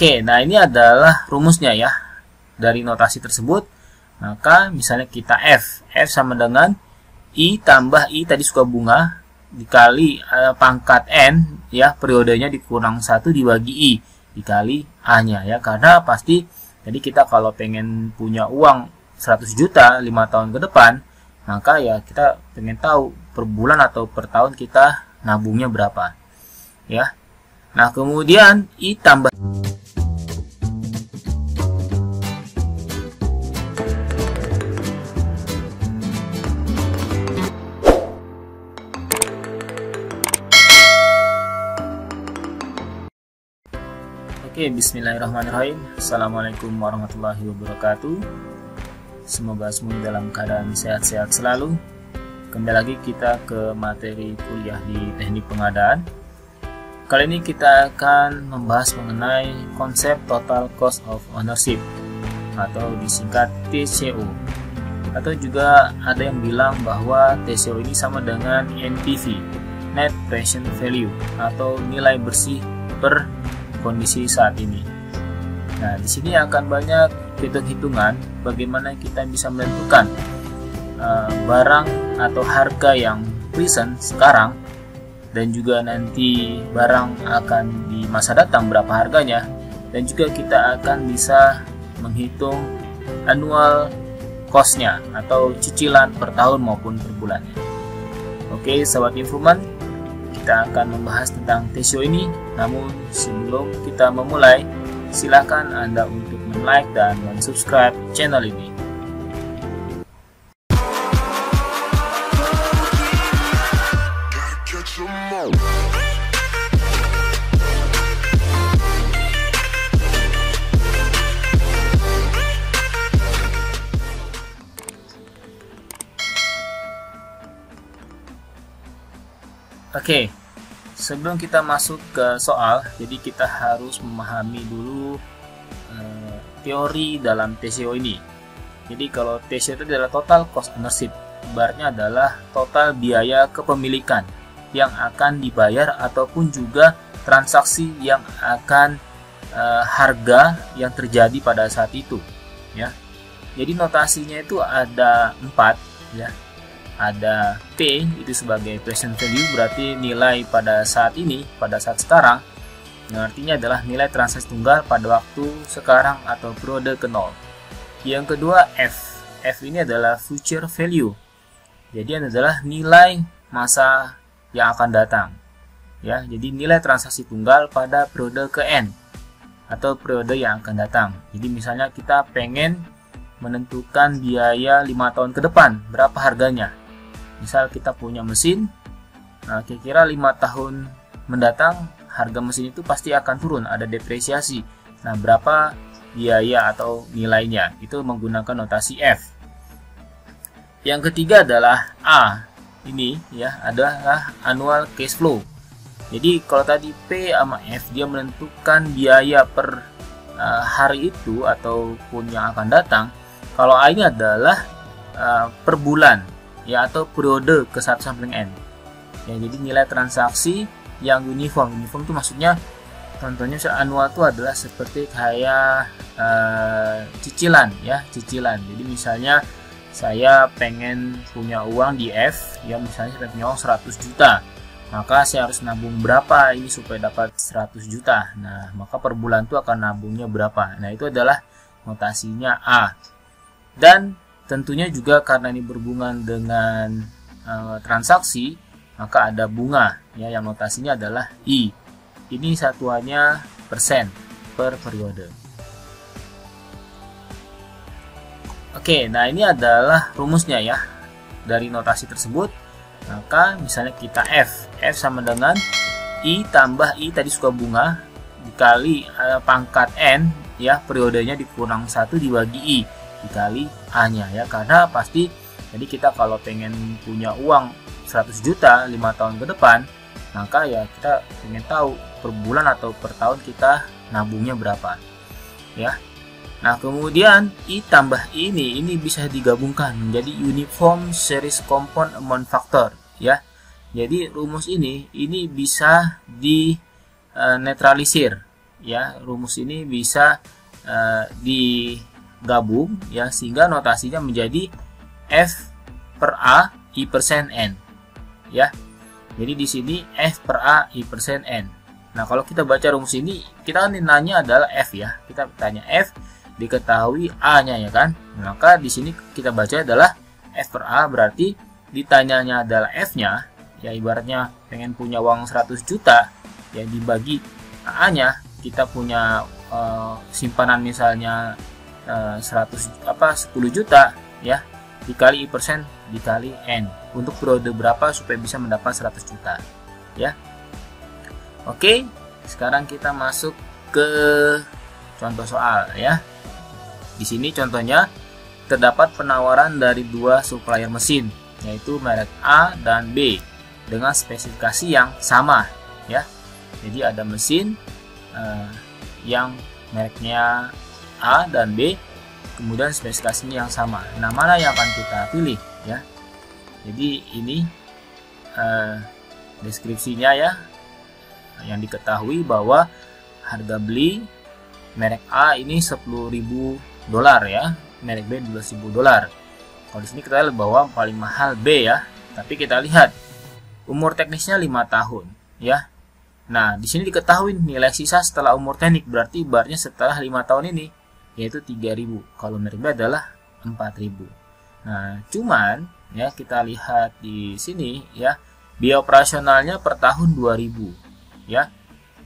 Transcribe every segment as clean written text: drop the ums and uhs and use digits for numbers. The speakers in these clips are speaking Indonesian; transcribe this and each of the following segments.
Oke, nah ini adalah rumusnya ya. Dari notasi tersebut, maka misalnya kita F sama dengan I tambah I tadi suka bunga dikali pangkat N ya, periodenya dikurang 1 dibagi I dikali A-nya ya. Karena pasti jadi kita kalau pengen punya uang 100 juta 5 tahun ke depan, maka ya kita pengen tahu per bulan atau per tahun kita nabungnya berapa ya. Nah, kemudian I tambah Oke, bismillahirrahmanirrahim. Assalamualaikum warahmatullahi wabarakatuh. Semoga semua dalam keadaan sehat-sehat selalu. Kembali lagi kita ke materi kuliah di teknik pengadaan. Kali ini kita akan membahas mengenai konsep Total Cost of Ownership atau disingkat TCO. Atau juga ada yang bilang bahwa TCO ini sama dengan NPV, Net Present Value, atau nilai bersih per kondisi saat ini. Nah, di sini akan banyak hitung-hitungan bagaimana kita bisa menentukan barang atau harga yang present sekarang, dan juga nanti barang akan di masa datang berapa harganya, dan juga kita akan bisa menghitung annual cost-nya atau cicilan per tahun maupun per bulan. Oke, sahabat Infoman, kita akan membahas tentang TCO ini. Namun sebelum kita memulai, silakan Anda untuk like dan subscribe channel ini. Oke, sebelum kita masuk ke soal, jadi kita harus memahami dulu teori dalam TCO ini. Jadi kalau TCO itu adalah total cost ownership, ibaratnya adalah total biaya kepemilikan yang akan dibayar ataupun juga transaksi yang akan harga yang terjadi pada saat itu ya. Jadi notasinya itu ada 4 ya. Ada P itu sebagai present value, berarti nilai pada saat ini, pada saat sekarang, yang artinya adalah nilai transaksi tunggal pada waktu sekarang atau periode ke 0. Yang kedua F ini adalah future value, jadi adalah nilai masa yang akan datang ya. Jadi nilai transaksi tunggal pada periode ke N atau periode yang akan datang. Jadi misalnya kita pengen menentukan biaya 5 tahun ke depan berapa harganya. Misal kita punya mesin, nah kira-kira 5 tahun mendatang harga mesin itu pasti akan turun, ada depresiasi. Nah, berapa biaya atau nilainya? Itu menggunakan notasi F. Yang ketiga adalah A. Ini ya adalah annual cash flow. Jadi kalau tadi P sama F dia menentukan biaya per hari itu ataupun yang akan datang. Kalau A ini adalah per bulan ya, atau periode ke 1 sampai N ya. Jadi nilai transaksi yang uniform itu maksudnya contohnya annual itu adalah seperti kayak cicilan ya, cicilan. Jadi misalnya saya pengen punya uang di F ya, misalnya saya punya uang 100 juta, maka saya harus nabung berapa ini supaya dapat 100 juta. Nah, maka per bulan itu akan nabungnya berapa. Nah, itu adalah notasinya A. Dan tentunya juga karena ini berhubungan dengan transaksi, maka ada bunga ya, yang notasinya adalah I. Ini satuannya persen per periode. Oke, nah ini adalah rumusnya ya. Dari notasi tersebut, maka misalnya kita F sama dengan I tambah I tadi suka bunga dikali pangkat N ya, periodenya dikurang 1 dibagi I dikali A-nya ya. Karena pasti jadi kita kalau pengen punya uang 100 juta 5 tahun ke depan, maka ya kita pengen tahu per bulan atau per tahun kita nabungnya berapa ya. Nah, kemudian I tambah ini bisa digabungkan menjadi uniform series compound amount factor ya. Jadi rumus ini bisa di netralisir ya, rumus ini bisa digabung ya, sehingga notasinya menjadi F per A I persen N ya. Jadi di sini F per A I persen N. Nah, kalau kita baca rumus ini, kita nanya adalah F ya. Kita tanya F, diketahui A-nya ya kan. Maka di sini kita baca adalah F per A, berarti ditanyanya adalah F-nya, ya ibaratnya pengen punya uang 100 juta, ya dibagi A-nya, kita punya simpanan misalnya 10 juta ya, dikali I persen dikali N untuk periode berapa supaya bisa mendapat 100 juta ya. Oke, sekarang kita masuk ke contoh soal ya. Di sini contohnya terdapat penawaran dari dua supplier mesin, yaitu merek A dan B dengan spesifikasi yang sama ya. Jadi ada mesin yang mereknya A dan B, kemudian spesifikasinya yang sama. Nah, mana yang akan kita pilih ya? Jadi ini deskripsinya ya, yang diketahui bahwa harga beli merek A ini $10.000 ya, merek B $12.000. Kalau di sini kita lihat bahwa paling mahal B ya, tapi kita lihat umur teknisnya 5 tahun ya. Nah, di sini diketahui nilai sisa setelah umur teknik, berarti ibaratnya setelah 5 tahun ini yaitu 3.000. Kalau merek B adalah 4.000. Nah, cuman ya kita lihat di sini ya, biaya operasionalnya per tahun 2.000 ya.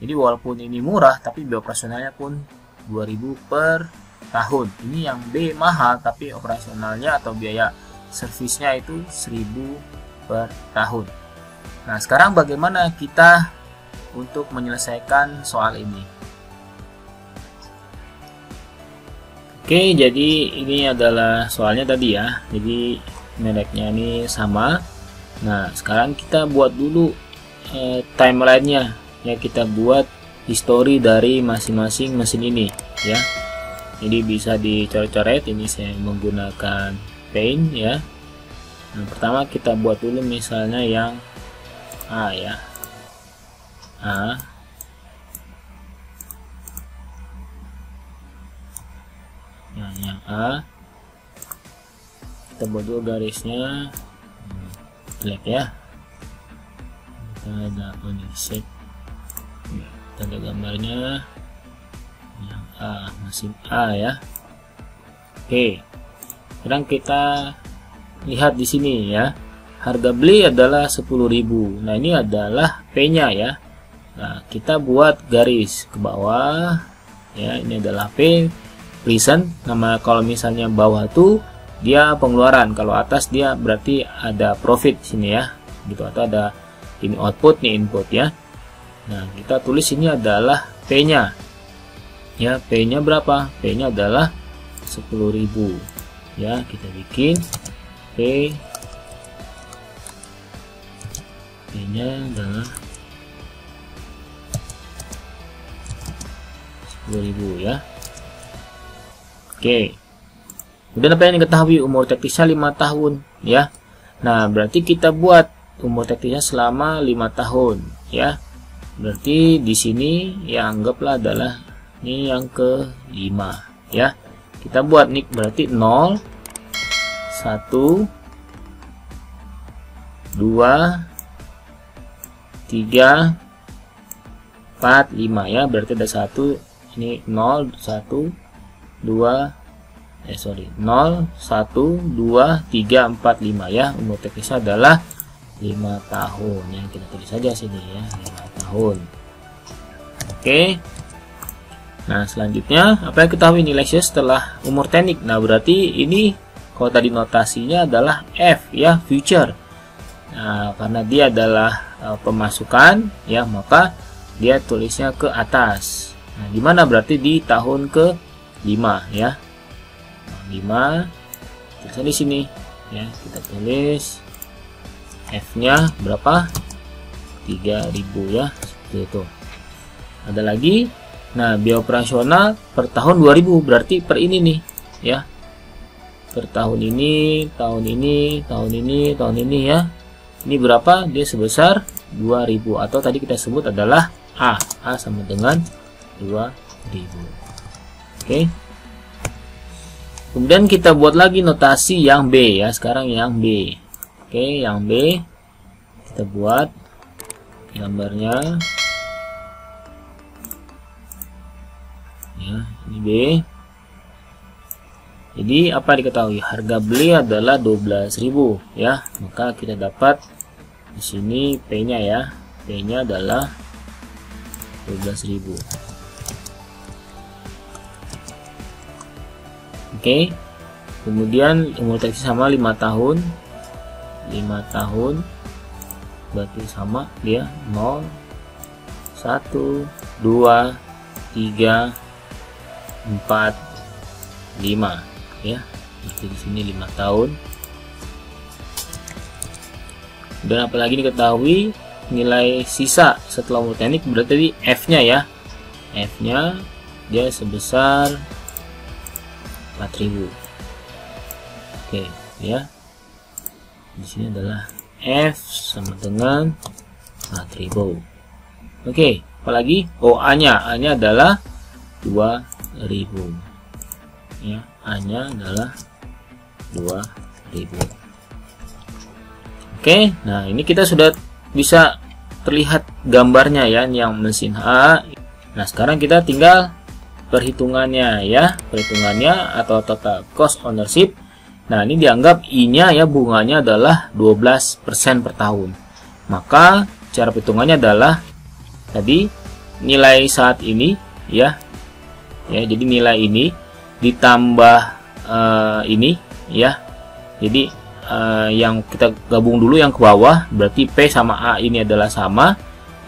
Jadi walaupun ini murah, tapi biaya operasionalnya pun 2.000 per tahun. Ini yang B mahal, tapi operasionalnya atau biaya servisnya itu 1.000 per tahun. Nah, sekarang bagaimana kita untuk menyelesaikan soal ini? Oke, jadi ini adalah soalnya tadi ya. Jadi mereknya ini sama. Nah, sekarang kita buat dulu timelinenya ya, kita buat history dari masing-masing mesin ini ya. Jadi bisa dicoret-coret. Ini saya menggunakan Paint ya. Nah, pertama kita buat dulu misalnya yang A ya. A. Nah, yang A kita buat dulu garisnya black ya. Kita ada set, kita ada gambarnya yang A, mesin A ya. Oke, sekarang kita lihat di sini ya, harga beli adalah 10.000. Nah, ini adalah P-nya ya. Nah, kita buat garis ke bawah ya, ini adalah P, present. Nama kalau misalnya bawah tuh dia pengeluaran, kalau atas dia berarti ada profit sini ya, gitu, atau ada ini output, nih input ya. Nah, kita tulis ini adalah P-nya ya. P-nya berapa? P-nya adalah 10.000 ya. Kita bikin P-nya adalah 10.000 ya. Oke. Kemudian apa yang diketahui? Umur teknisnya 5 tahun ya. Nah, berarti kita buat umur teknisnya selama 5 tahun ya. Berarti di sini ya anggaplah adalah ini yang ke-5 ya. Kita buat nih berarti 0 1 2 3 4 5 ya. Berarti ada 1, ini 0 1 2 0 1 2 3 4 5 ya. Umur teknisnya adalah 5 tahun ya. Kita tulis saja sini ya, 5 tahun. Oke. Nah, selanjutnya apa yang kita tahu nilai sisa setelah umur teknik? Nah, berarti ini kalau tadi notasinya adalah F ya, future. Nah, karena dia adalah pemasukan ya, maka dia tulisnya ke atas. Nah, di mana berarti di tahun ke-5 ya. 5 tulisnya di sini ya, kita tulis F-nya berapa? 3.000 ya, seperti itu. Ada lagi. Nah, biaya operasional per tahun 2.000, berarti per ini nih ya. Per tahun ini, tahun ini, tahun ini, tahun ini ya. Ini berapa? Dia sebesar 2.000, atau tadi kita sebut adalah A. A sama dengan 2000. Oke. Kemudian kita buat lagi notasi yang B ya. Sekarang yang B. Oke, yang B kita buat gambarnya. Ya, ini B. Jadi apa diketahui? Harga beli adalah 12.000 ya. Maka kita dapat di sini P-nya ya. P-nya adalah 12.000. Oke. Kemudian umur taksi sama 5 tahun. 5 tahun berarti sama dia 0 1 2 3 4 5 ya. Berarti di sini 5 tahun. Dan apalagi diketahui nilai sisa setelah umur teknik berarti F-nya ya. F-nya dia sebesar 4.000. Oke, ya. Di sini adalah F sama dengan 4.000. Oke, apalagi A-nya. A-nya adalah 2.000. Ya, A-nya adalah 2.000. Oke, nah ini kita sudah bisa terlihat gambarnya ya, yang mesin A. Nah, sekarang kita tinggal perhitungannya ya, perhitungannya atau total cost ownership. Nah, ini dianggap I-nya ya, bunganya adalah 12% per tahun. Maka cara perhitungannya adalah tadi nilai saat ini ya. Ya, jadi nilai ini ditambah ini ya. Jadi yang kita gabung dulu yang ke bawah, berarti P sama A ini adalah sama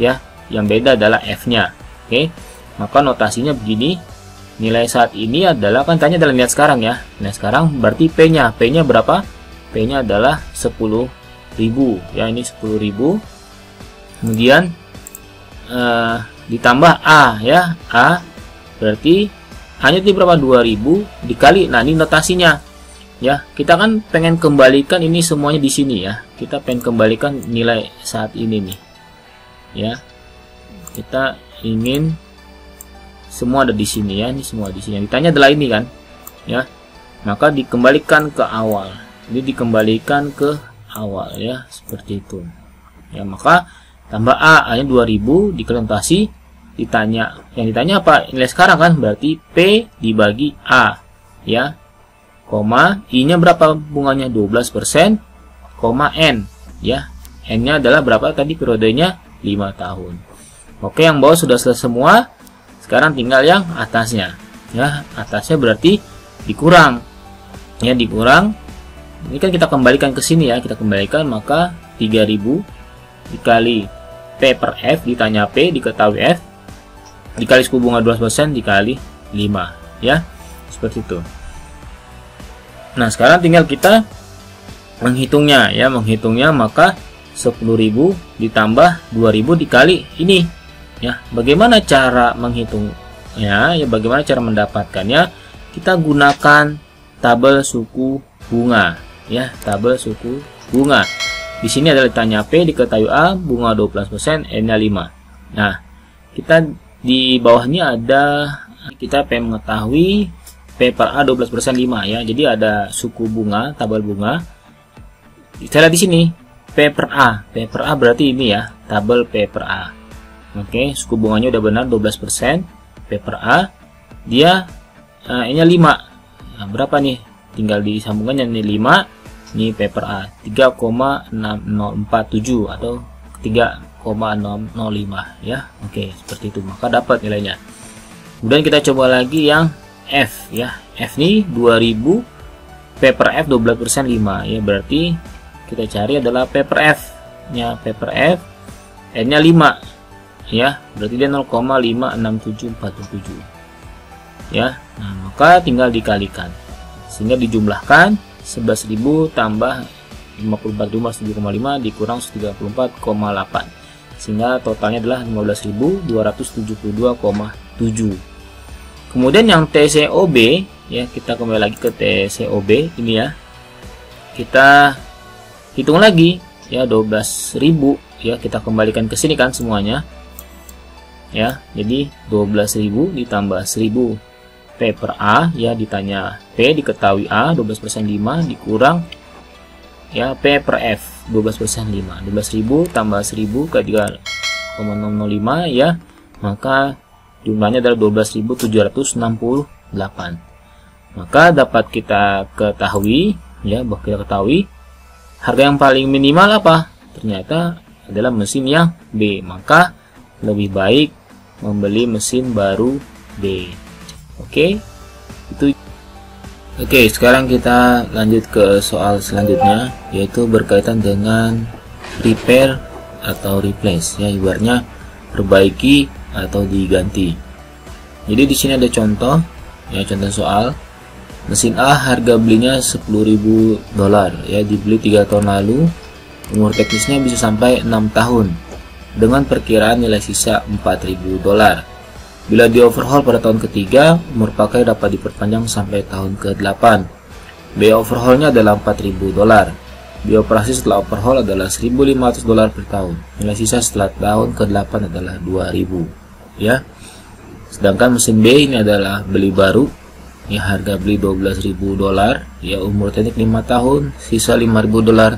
ya. Yang beda adalah F-nya. Oke. Maka notasinya begini. Nilai saat ini adalah, kan tanya adalah nilai sekarang ya. Nah, sekarang berarti P-nya. P-nya berapa? P-nya adalah 10.000 ya, ini 10.000. Kemudian ditambah A ya. A berarti A-nya itu berapa? 2.000 dikali. Nah, ini notasinya. Ya, kita kan pengen kembalikan ini semuanya di sini ya. Kita pengen kembalikan nilai saat ini nih. Ya. Kita ingin semua ada di sini ya, ini semua di sini. Yang ditanya adalah ini kan, ya. Maka dikembalikan ke awal. Jadi dikembalikan ke awal ya, seperti itu. Ya, maka tambah A-nya 2.000 dikali notasi, ditanya. Yang ditanya apa? Nilai sekarang kan, berarti P dibagi A, ya. Koma, I-nya berapa bunganya? 12%, koma N, ya. N-nya adalah berapa tadi periodenya? 5 tahun. Oke, yang bawah sudah selesai semua. Sekarang tinggal yang atasnya. Ya, atasnya berarti dikurang. Ya, dikurang. Ini kan kita kembalikan ke sini ya, kita kembalikan, maka 3.000 dikali P per F, ditanya P, diketahui F, dikali suku bunga 12% dikali 5, ya. Seperti itu. Nah, sekarang tinggal kita menghitungnya ya, maka 10.000 ditambah 2.000 dikali ini. Ya, bagaimana cara menghitungnya? Ya, bagaimana cara mendapatkannya? Kita gunakan tabel suku bunga, ya, tabel suku bunga. Di sini adalah ditanya P, diketahui A, bunga 12%, N-nya 5. Nah, kita di bawahnya ada, kita pengen mengetahui P per A 12% 5 ya. Jadi ada suku bunga, tabel bunga. Kita lihat di sini P per A. P per A berarti ini ya, tabel P per A. Oke, suku bunganya udah benar 12%, P per A. Dia N-nya 5. Nah, berapa nih? Tinggal disambungkannya nih 5. Ini P per A 3,6047 atau 3,605 ya. Oke, seperti itu. Maka dapat nilainya. Kemudian kita coba lagi yang F ya. F nih 2000, P per F 12% 5 ya. Berarti kita cari adalah P per F nya. P per F N-nya 5 ya, berarti dia 0,56747 ya. Nah, maka tinggal dikalikan sehingga dijumlahkan 11.000 tambah 54.000 dikurang 134,8 sehingga totalnya adalah 15.272,7. Kemudian yang TCOB ya, kita kembali lagi ke TCOB ini ya. Kita hitung lagi ya, 12.000 ya, kita kembalikan ke sini kan semuanya. ya. Jadi 12.000 ditambah 1000 P per A, ya, ditanya P diketahui A 12% 5 dikurang ya P per F 12% 5. 12.000 tambah 1000 ke 3,005 ya, maka jumlahnya adalah 12.768. Maka dapat kita ketahui ya, bahwa kita ketahui harga yang paling minimal apa? Ternyata adalah mesin yang B. Maka lebih baik membeli mesin baru B. Oke, itu. Oke, sekarang kita lanjut ke soal selanjutnya, yaitu berkaitan dengan repair atau replace, ya, ibaratnya perbaiki atau diganti. Jadi di sini ada contoh, ya, contoh soal. Mesin A harga belinya $10.000, ya, dibeli 3 tahun lalu, umur teknisnya bisa sampai 6 tahun, dengan perkiraan nilai sisa $4.000. Bila di overhaul pada tahun ketiga, umur pakai dapat diperpanjang sampai tahun ke-8. Biaya overhaulnya adalah $4.000. Biaya operasi setelah overhaul adalah $1.500 per tahun. Nilai sisa setelah tahun ke-8 adalah $2.000. Ya. Sedangkan mesin B ini adalah beli baru. Ya, harga beli $12.000. Ya, umur teknik 5 tahun, sisa $5.000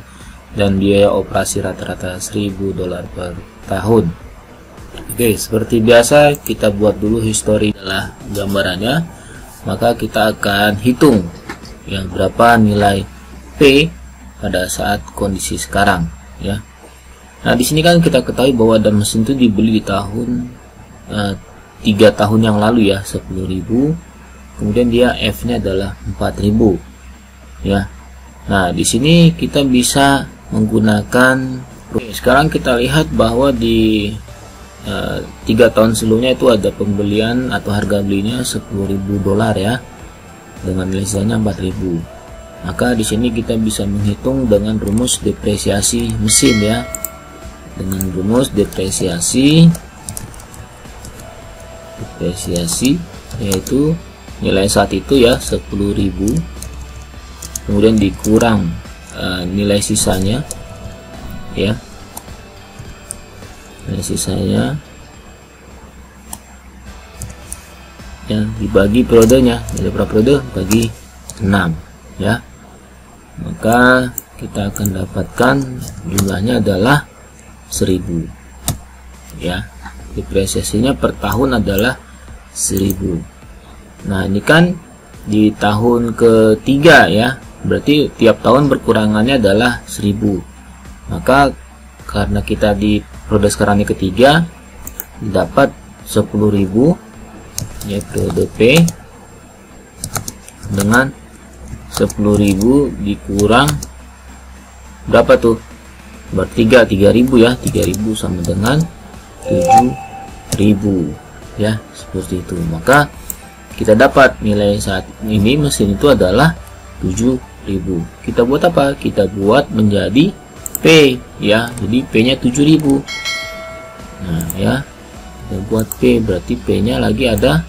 dan biaya operasi rata-rata $1.000 per tahun. Oke, seperti biasa kita buat dulu histori adalah gambarannya, maka kita akan hitung ya berapa nilai P pada saat kondisi sekarang, ya. Nah, di sini kan kita ketahui bahwa ada mesin itu dibeli di tahun 3 tahun yang lalu, ya, 10.000. Kemudian dia F-nya adalah 4.000, ya. Nah, di sini kita bisa menggunakan. Oke, sekarang kita lihat bahwa di 3 tahun sebelumnya itu ada pembelian atau harga belinya $10.000 ya, dengan nilai sisanya 4.000. Maka di sini kita bisa menghitung dengan rumus depresiasi mesin, ya. Dengan rumus depresiasi yaitu nilai saat itu, ya, 10.000, kemudian dikurang nilai sisanya, ya. Nilai sisanya yang dibagi periodenya, jadi berapa periode? Bagi 6, ya. Maka kita akan dapatkan jumlahnya adalah 1000, ya. Depresiasinya per tahun adalah 1000. Nah, ini kan di tahun ketiga, ya, berarti tiap tahun berkurangannya adalah 1000. Maka karena kita di periode sekarang ini ketiga, dapat 10.000, ya, periode P dengan 10.000 dikurang berapa tuh? Berarti 3.000, ya. 3.000 sama dengan 7.000, ya, seperti itu. Maka kita dapat nilai saat ini mesin itu adalah 7.000. Kita buat apa? Kita buat menjadi P, ya. Jadi P-nya 7.000. Nah, ya, kita buat P, berarti P-nya lagi ada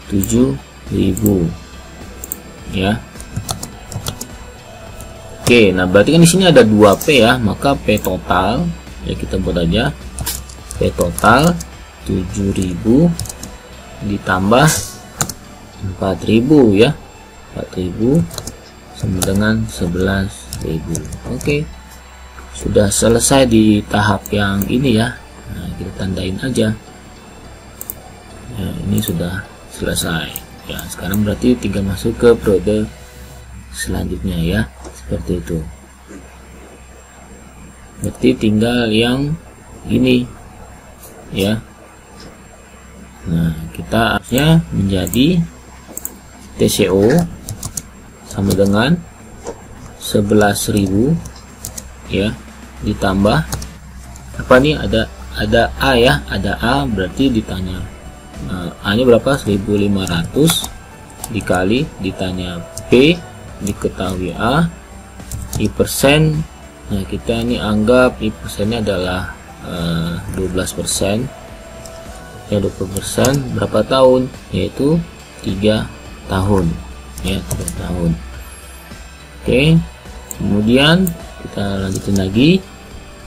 7.000, ya. Oke, nah berarti kan di sini ada 2 P, ya. Maka P total, ya, kita buat aja P total 7.000 ditambah 4.000, ya. 4.000 sama dengan 11.000. Oke. Sudah selesai di tahap yang ini, ya. Nah, kita tandain aja. Ya, ini sudah selesai. Ya, sekarang berarti tinggal masuk ke periode selanjutnya, ya. Seperti itu. Berarti tinggal yang ini, ya. Nah, kita harusnya menjadi TCO sama dengan 11.000, ya, ditambah apa nih, ada A, ya, ada A, berarti ditanya A nya berapa? 1.500 dikali ditanya P diketahui A, I persen. Nah, kita ini anggap I persennya adalah 12%, ya, 20%. Berapa tahun? Yaitu 3 tahun, ya, 3 tahun. Oke, kemudian kita lanjutin lagi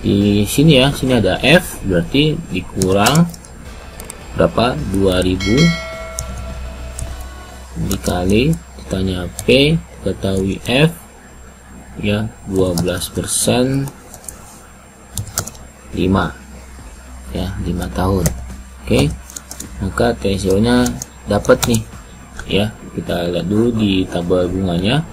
di sini, ya. Sini ada F, berarti dikurang berapa? 2000 dikali, ditanya P, ketahui F ya, 12% 5 ya, 5 tahun. Oke, maka TCO nya dapat nih ya. Kita lihat dulu di tabel bunganya.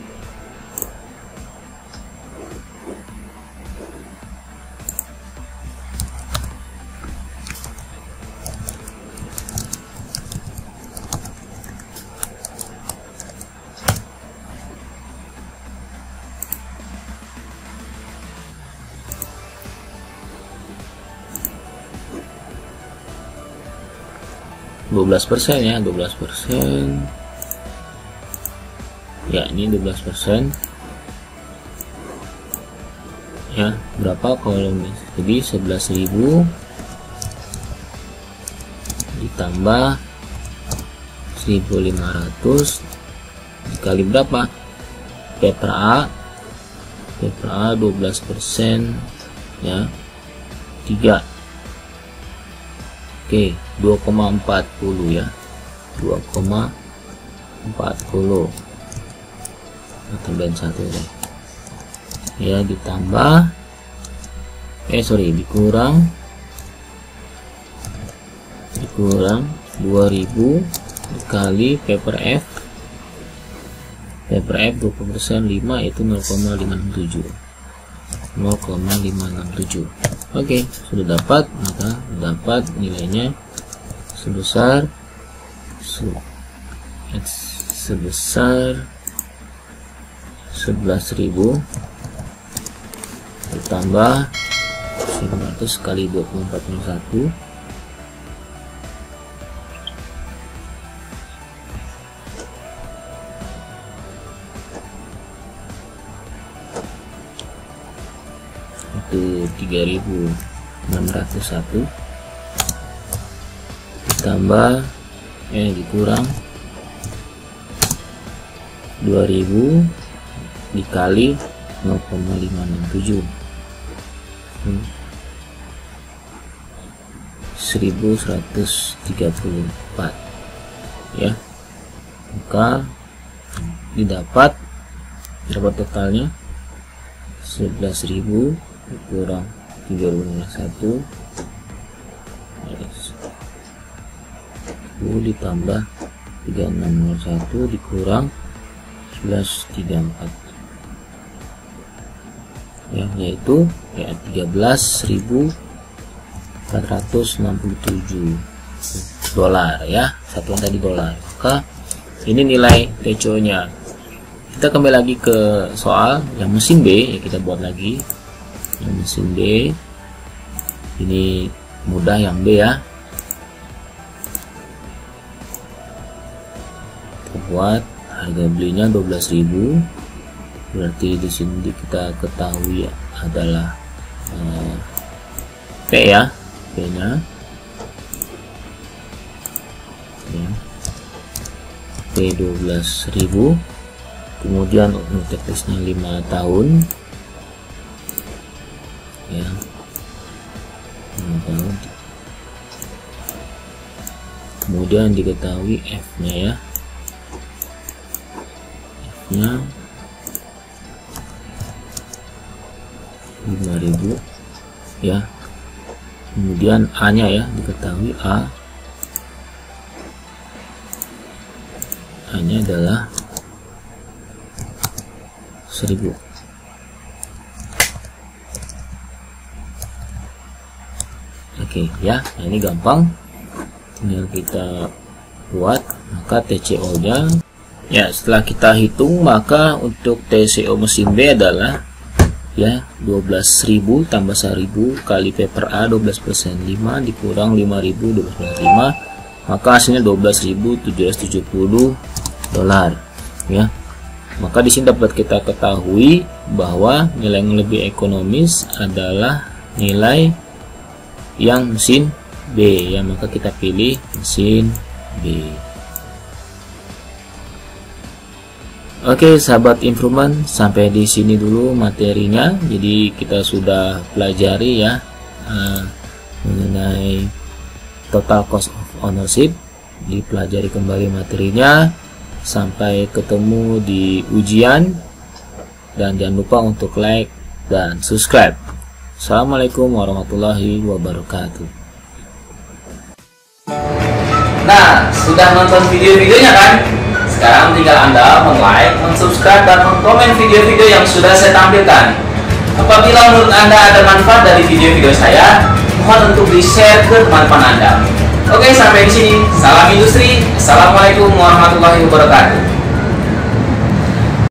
%, ya, 12% ya, ini 12% ya, berapa kalau jadi 11.000 ditambah 1.500 dikali berapa? P per A 12% ya, 3. Oke, 2,40 ya, 2,40 tambahin 1 deh ya, ditambah dikurang 2000 dikali P per F 20%, 5 itu 0,567. Oke, sudah dapat, maka dapat nilainya sebesar 11.000 ditambah 900 kali 2041 itu 3.601 ditambah dikurang 2000 dikali 0,567 1134 ya, maka didapat berapa totalnya? 11.000 kurang 3.001 10 ditambah 3601 dikurang 1134 ya, yaitu ya 13.467 dolar ya, satuan tadi dolar. Maka ini nilai TCO nya. Kita kembali lagi ke soal yang mesin B ya, kita buat lagi yang mesin B. Ini mudah yang B ya. Kita buat harga belinya 12.000, berarti di sini kita ketahui adalah P ya, P nya ya, P 12.000, kemudian untuk teknisnya 5 tahun ya, 5 tahun, kemudian diketahui F nya ya, F nya 5.000 ya, kemudian A nya ya, diketahui A nya adalah 1.000. Oke ya, nah ini gampang, tinggal kita buat. Maka TCO nya ya, setelah kita hitung, maka untuk TCO mesin B adalah ya 12.000 tambah 1.000 kali P per A 12%, 5 dikurang 5.000 12,5, maka hasilnya 12.770 dolar ya. Maka di sini dapat kita ketahui bahwa nilai yang lebih ekonomis adalah nilai yang mesin B ya, maka kita pilih mesin B. Oke sahabat Improvement, sampai di sini dulu materinya. Jadi kita sudah pelajari ya mengenai total cost of ownership, dipelajari kembali materinya. Sampai ketemu di ujian, dan jangan lupa untuk like dan subscribe. Assalamualaikum warahmatullahi wabarakatuh. Nah, sudah nonton video-videonya kan? Sekarang tinggal Anda like, subscribe, dan komen video-video yang sudah saya tampilkan. Apabila menurut Anda ada manfaat dari video-video saya, mohon untuk di-share ke teman-teman Anda. Oke, sampai di sini. Salam industri. Assalamualaikum warahmatullahi wabarakatuh.